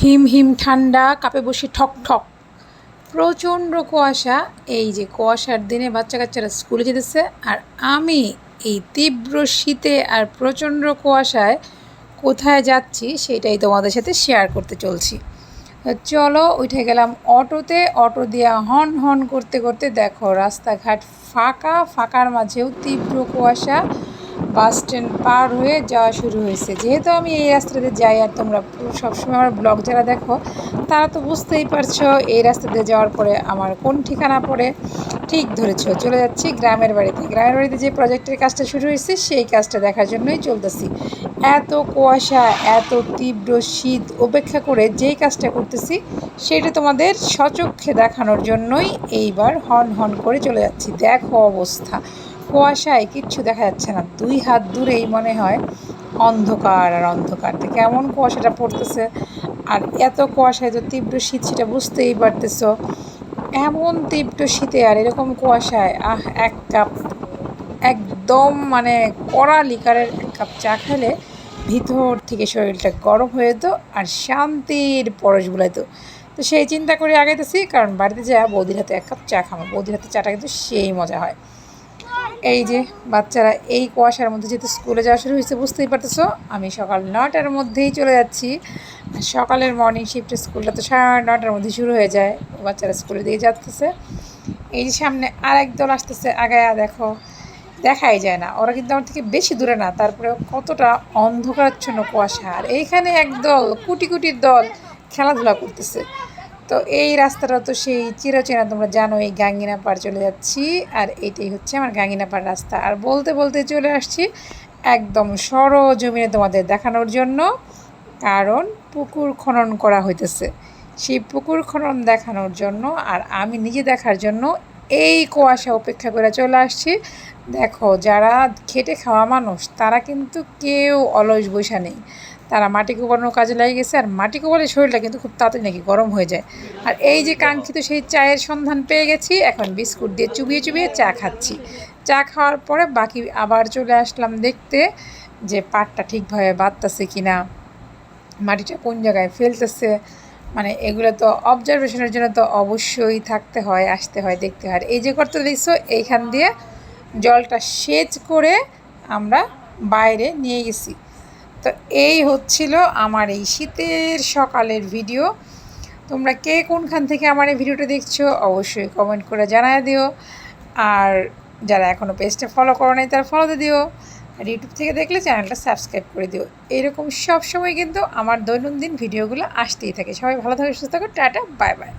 হিম হিম ঠান্ডা, কাপে বসে ঠক ঠক, প্রচণ্ড কুয়াশা। এই যে কুয়াশার দিনে বাচ্চা কাচ্চারা স্কুলে যেতেছে, আর আমি এই তীব্র শীতে আর প্রচণ্ড কুয়াশায় কোথায় যাচ্ছি সেটাই তোমাদের সাথে শেয়ার করতে চলছি। চলো উঠে গেলাম অটোতে। অটো দিয়ে হন হন করতে করতে দেখো রাস্তাঘাট ফাঁকা, ফাঁকার মাঝেও তীব্র কুয়াশা। বাস স্ট্যান্ড পার হয়ে যাওয়া শুরু হয়েছে। যেহেতু আমি এই রাস্তাতে যাই, আর তোমরা সবসময় আমার ব্লগ যারা দেখো তারা তো বুঝতেই পারছো এই রাস্তাতে যাওয়ার পরে আমার কোন ঠিকানা পড়ে। ঠিক ধরেছো, চলে যাচ্ছি গ্রামের বাড়িতে। গ্রামের বাড়িতে যে প্রজেক্টের কাজটা শুরু হয়েছে সেই কাজটা দেখার জন্যই চলতেছি। এত কুয়াশা, এত তীব্র শীত উপেক্ষা করে যেই কাজটা করতেছি সেটা তোমাদের সচক্ষে দেখানোর জন্যই এইবার হন হন করে চলে যাচ্ছি। দেখো অবস্থা, কুয়াশায় কিচ্ছু দেখা যাচ্ছে না, 2 হাত দূরেই মনে হয় অন্ধকার আর অন্ধকার। তো কেমন কুয়াশাটা পড়তেছে, আর এত কুয়াশায় তো তীব্র শীত, সেটা বুঝতেই পারতেছো। এমন তীব্র শীতে আর এরকম কুয়াশায় এক কাপ একদম মানে কড়া লিকারের 1 কাপ চা খেলে ভিতর থেকে শরীরটা গরম হয়ে যেত আর শান্তির পরশ বুলাইতো। তো সেই চিন্তা করে আগাইতেছি, কারণ বাড়িতে যাওয়া বৌদির হাতে 1 কাপ চা খাবো। বৌদির হাতে চাটা কিন্তু সেই মজা হয়। এই যে বাচ্চারা এই কুয়াশার মধ্যে যেহেতু স্কুলে যাওয়া শুরু হয়েছে, বুঝতেই পারতেছো আমি সকাল 9টার মধ্যেই চলে যাচ্ছি। সকালের মর্নিং শিফটের স্কুলটা তো 9:30টার মধ্যে শুরু হয়ে যায়। বাচ্চারা স্কুলে দিয়ে যাচ্ছে। এই যে সামনে আরেক দল আসতেছে, আগায়া দেখো, দেখাই যায় না। ওরা কিন্তু আমার থেকে বেশি দূরে না, তারপরে কতটা অন্ধকারাচ্ছন্ন কুয়াশা। আর এইখানে একদল কুটি কুটির দল খেলাধুলা করতেছে। তো এই রাস্তাটা তো সেই চিরচেনা, তোমরা জানো এই গাঙ্গিনা পাড় চলে যাচ্ছি। আর এইটাই হচ্ছে আমার গাঙ্গিনা পাড় রাস্তা। আর বলতে বলতে চলে আসছি একদম সরজমিনে তোমাদের দেখানোর জন্য, কারণ পুকুর খনন করা হইতেছে। সেই পুকুর খনন দেখানোর জন্য আর আমি নিজে দেখার জন্য এই কুয়াশা উপেক্ষা করে চলে আসছি। দেখো যারা খেটে খাওয়া মানুষ তারা কিন্তু কেউ অলস বৈশা নেই, তারা মাটি কোপানোর কাজে লেগে গেছে। আর মাটি কোপালে শরীরটা কিন্তু খুব তাড়াতাড়ি নাকি গরম হয়ে যায়। আর এই যে কাঙ্ক্ষিত সেই চায়ের সন্ধান পেয়ে গেছি, এখন বিস্কুট দিয়ে চুবিয়ে চুবিয়ে চা খাচ্ছি। চা খাওয়ার পরে বাকি আবার চলে আসলাম দেখতে যে পাটটা ঠিকভাবে বাঁধতেছে কিনা, মাটিটা কোন জায়গায় ফেলতেছে। মানে এগুলো তো অবজারভেশনের জন্য তো অবশ্যই থাকতে হয়, আসতে হয়, দেখতে হয়। আর এই যে করতে দেখছো এইখান দিয়ে জলটা সেচ করে আমরা বাইরে নিয়ে গেছি। তো এই হচ্ছিল আমার এই শীতের সকালের ভিডিও। তোমরা কে কোনখান থেকে আমার এই ভিডিওটা দেখছো অবশ্যই কমেন্ট করে জানায় দিও। আর যারা এখনও পেজটা ফলো করো নাই তারা ফলো দিয়ে দিও। আর ইউটিউব থেকে দেখলে চ্যানেলটা সাবস্ক্রাইব করে দিও। এইরকম সব সময় কিন্তু আমার দৈনন্দিন ভিডিওগুলো আসতেই থাকে। সবাই ভালো থাকে, সুস্থ থাকো, টাটা, বাই বাই।